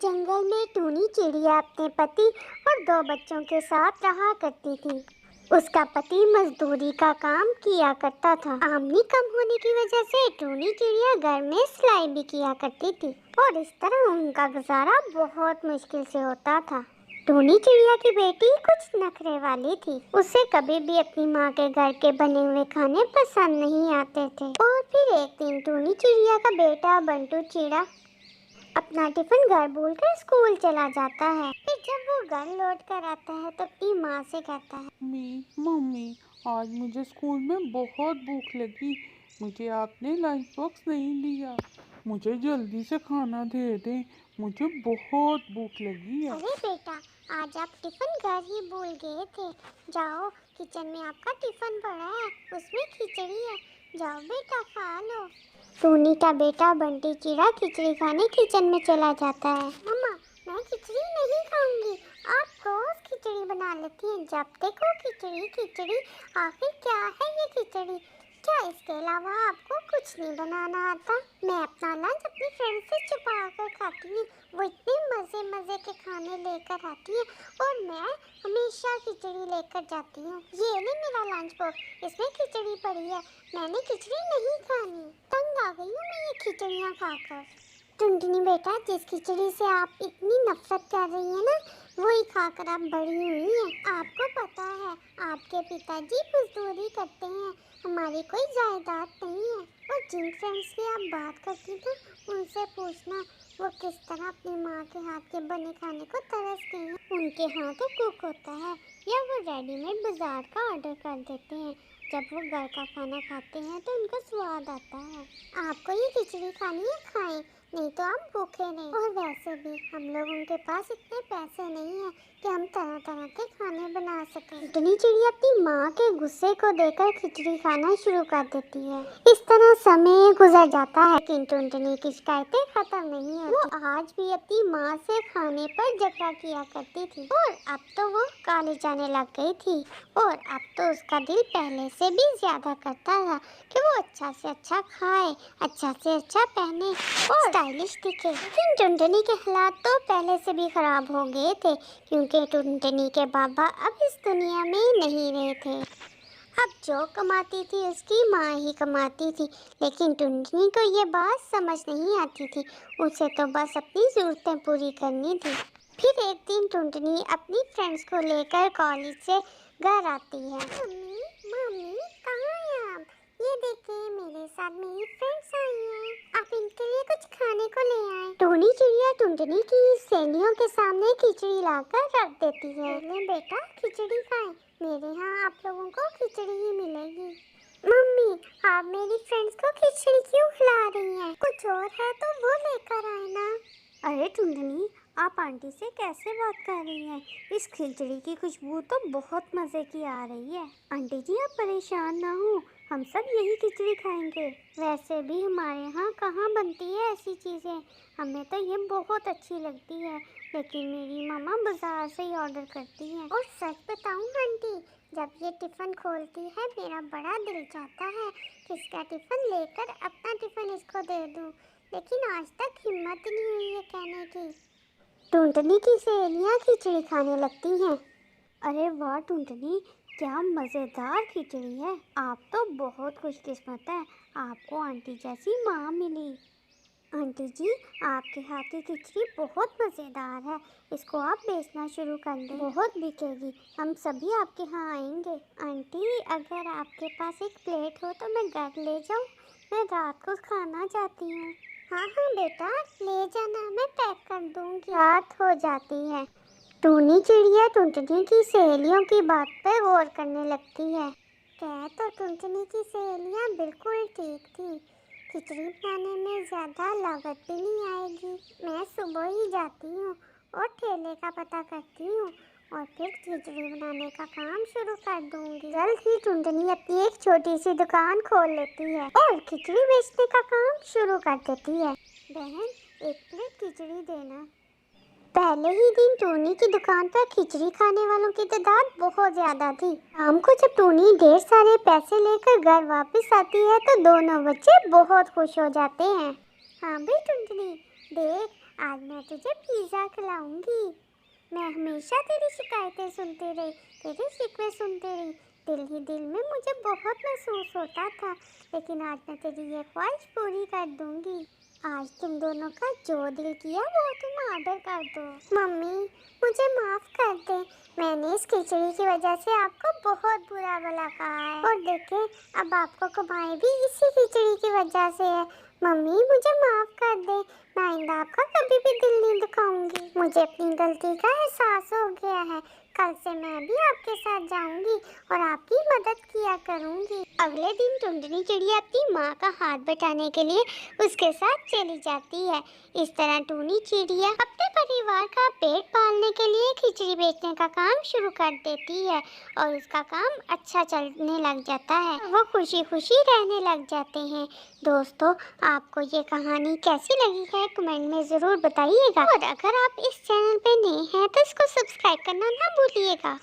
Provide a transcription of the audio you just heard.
जंगल में टूनी चिड़िया अपने पति और दो बच्चों के साथ रहा करती थी। उसका पति मजदूरी का काम किया करता था। आमदनी कम होने की वजह से टूनी चिड़िया घर में सिलाई भी किया करती थी और इस तरह उनका गुजारा बहुत मुश्किल से होता था। टूनी चिड़िया की बेटी कुछ नखरे वाली थी। उसे कभी भी अपनी माँ के घर के बने हुए खाने पसंद नहीं आते थे। और फिर एक दिन टूनी चिड़िया का बेटा बंटू चिड़ा अपना टिफिन घर भूलकर स्कूल चला जाता है। फिर जब वो घर लौट कर आता है तो अपनी माँ से कहता है, मम्मी, आज मुझे स्कूल में बहुत भूख लगी। मुझे आपने लंच बॉक्स नहीं दिया। मुझे जल्दी से खाना दे दें, मुझे बहुत भूख लगी है। अरे बेटा, आज आप टिफिन घर ही भूल गए थे। जाओ, किचन में आपका टिफिन पड़ा है, उसमें खिचड़ी है, जाओ बेटा खा लो। टूनी का बेटा बंटी चिड़ा खिचड़ी खाने किचन में चला जाता है। मम्मा, मैं खिचड़ी नहीं खाऊंगी। आप रोज खिचड़ी बना लेती हैं, जब देखो खिचड़ी खिचड़ी। आखिर क्या है ये खिचड़ी? क्या इसके अलावा आपको कुछ नहीं बनाना आता? मैं अपना लंच अपनी फ्रेंड से छुपा कर खाती हूँ। वो इतने मज़े मज़े के खाने लेकर आती है और मैं हमेशा खिचड़ी लेकर जाती हूँ। ये ले मेरा लंच बॉक्स, इसमें खिचड़ी पड़ी है। मैंने खिचड़ी नहीं खानी। तंग आ गई हूँ मैं ये खिचड़ियाँ खाकर। टुनटुनी बेटा, जिस खिचड़ी से आप इतनी नफरत कर रही हैं ना, वही खाकर आप बड़ी हुई हैं। आपको पता है, आपके पिताजी मजदूरी करते हैं, हमारी कोई जायदाद नहीं है। और जिन फ्रेंड्स की आप बात करती ना, उनसे पूछना वो किस तरह अपनी माँ के हाथ के बने खाने को तरसते हैं। उनके हाथ तो कुक होता है या वो रेडीमेड बाजार का ऑर्डर कर देते हैं। जब वो घर का खाना खाते हैं तो उनको स्वाद आता है। आपको ये खिचड़ी खानी है, खाएं, नहीं तो आप भूखे नहीं। और वैसे भी हम लोगों के पास इतने पैसे नहीं है कि हम तरह तरह के खाने बना सकें। टुनी चिड़िया अपनी माँ के गुस्से को देखकर खिचड़ी खाना शुरू कर देती है। इस तरह समय गुजर जाता है, लेकिन टुनटुनी की शिकायतें खत्म नहीं होती। वो आज भी अपनी माँ से खाने पर झगड़ा किया करती थी और अब तो वो काली जाने लग गई थी। और अब तो उसका दिल पहले से भी ज्यादा करता था कि वो अच्छा से अच्छा खाए, अच्छा से अच्छा पहने और स्टाइलिश दिखे। लेकिन टुनटुनी के हालात तो पहले से भी खराब हो गए थे, क्योंकि टुनटुनी के बाबा अब इस दुनिया में नहीं रहे थे। अब जो कमाती थी उसकी माँ ही कमाती थी, लेकिन टुनटुनी को ये बात समझ नहीं आती थी। उसे तो बस अपनी ज़रूरतें पूरी करनी थी। फिर एक दिन टुनटुनी अपनी फ्रेंड्स को लेकर कॉलेज से घर आती है। मम्मी, मम्मी, कहाँ हैं आप? ये देखिए, मेरे साथ मेरी फ्रेंड्स आई हैं। आप इनके लिए कुछ खाने को ले आए। टूनी चिड़िया टुनटुनी की सहेलियों के सामने खिचड़ी लाकर रख देती है। ले बेटा, खिचड़ी खाएं। मेरे यहाँ आप लोगों को खिचड़ी ही मिलेगी। मम्मी, आप मेरी फ्रेंड्स को खिचड़ी क्यों खिला रही हैं? कुछ और है तो वो लेकर आए ना। अरे टुनटुनी, आप आंटी से कैसे बात कर रही हैं? इस खिचड़ी की खुशबू तो बहुत मज़े की आ रही है। आंटी जी, आप परेशान ना हो, हम सब यही खिचड़ी खाएंगे। वैसे भी हमारे यहाँ कहाँ बनती है ऐसी चीज़ें, हमें तो ये बहुत अच्छी लगती है, लेकिन मेरी मामा बाजार से ही ऑर्डर करती हैं। और सच बताऊँ आंटी, जब ये टिफ़िन खोलती है मेरा बड़ा दिल चाहता है कि इसका टिफ़िन लेकर अपना टिफ़िन इसको दे दूँ, लेकिन आज तक हिम्मत नहीं हुई है कहने की। टुनटुनी की सहेलियाँ खिचड़ी खाने लगती हैं। अरे वाह टुनटुनी, क्या मज़ेदार खिचड़ी है। आप तो बहुत खुशकिस्मत हैं, आपको आंटी जैसी माँ मिली। आंटी जी, आपके हाथ की खिचड़ी बहुत मज़ेदार है, इसको आप बेचना शुरू कर दें, बहुत बिकेगी, हम सभी आपके यहाँ आएंगे। आंटी, अगर आपके पास एक प्लेट हो तो मैं घर ले जाऊँ, मैं रात को खाना चाहती हूँ। हाँ हाँ बेटा, ले जाना, मैं पैक कर दूँगी। रात हो जाती है। टूनी चिड़िया टुनटुनी की सहेलियों की बात पर गौर करने लगती है। कह तो टुनटुनी की सहेलियाँ बिल्कुल ठीक थी। खिचड़ी बनाने में ज़्यादा लागत भी नहीं आएगी। मैं सुबह ही जाती हूँ और ठेले का पता करती हूँ और फिर खिचड़ी बनाने का काम शुरू कर दूँगी। जल्द ही टुनटुनी अपनी एक छोटी सी दुकान खोल लेती है और खिचड़ी बेचने का काम शुरू कर देती है। बहन, एक प्लेट खिचड़ी देना। पहले ही दिन टूनी की दुकान पर खिचड़ी खाने वालों की तादाद बहुत ज्यादा थी। शाम को जब टूनी ढेर सारे पैसे लेकर घर वापस आती है तो दोनों बच्चे बहुत खुश हो जाते हैं। हाँ भाई टुनटुनी, देख, आज मैं तुझे पिज़्ज़ा खिलाऊंगी। मैं हमेशा तेरी शिकायतें सुनती रही, तेरे शिकवे सुनती रही। दिल ही दिल में मुझे बहुत महसूस होता था, लेकिन आज मैं तेरी ये ख्वाहिश पूरी कर दूंगी। आज तुम दोनों का जो दिल किया वो तुम ऑर्डर कर दो। मम्मी, मुझे माफ़ कर दे। मैंने इस खिचड़ी की वजह से आपको बहुत बुरा भला कहा है, और देखें अब आपको कमाई भी इसी खिचड़ी की वजह से है। मम्मी, मुझे माफ़ कर दे। मैं आइंदा आपका कभी भी दिल नहीं दुखाऊंगी। मुझे अपनी गलती का एहसास हो गया है। कल से मैं भी आपके साथ जाऊंगी और आपकी मदद किया करूंगी। अगले दिन टुनटुनी चिड़िया अपनी माँ का हाथ बटाने के लिए उसके साथ चली जाती है। इस तरह टूनी चिड़िया अपने परिवार का पेट पालने के लिए खिचड़ी बेचने का काम शुरू कर देती है, और उसका काम अच्छा चलने लग जाता है। वो खुशी खुशी रहने लग जाते हैं। दोस्तों, आपको ये कहानी कैसी लगी है कमेंट में ज़रूर बताइएगा, और अगर आप इस चैनल पे नए हैं तो इसको सब्सक्राइब करना ना भूलिएगा।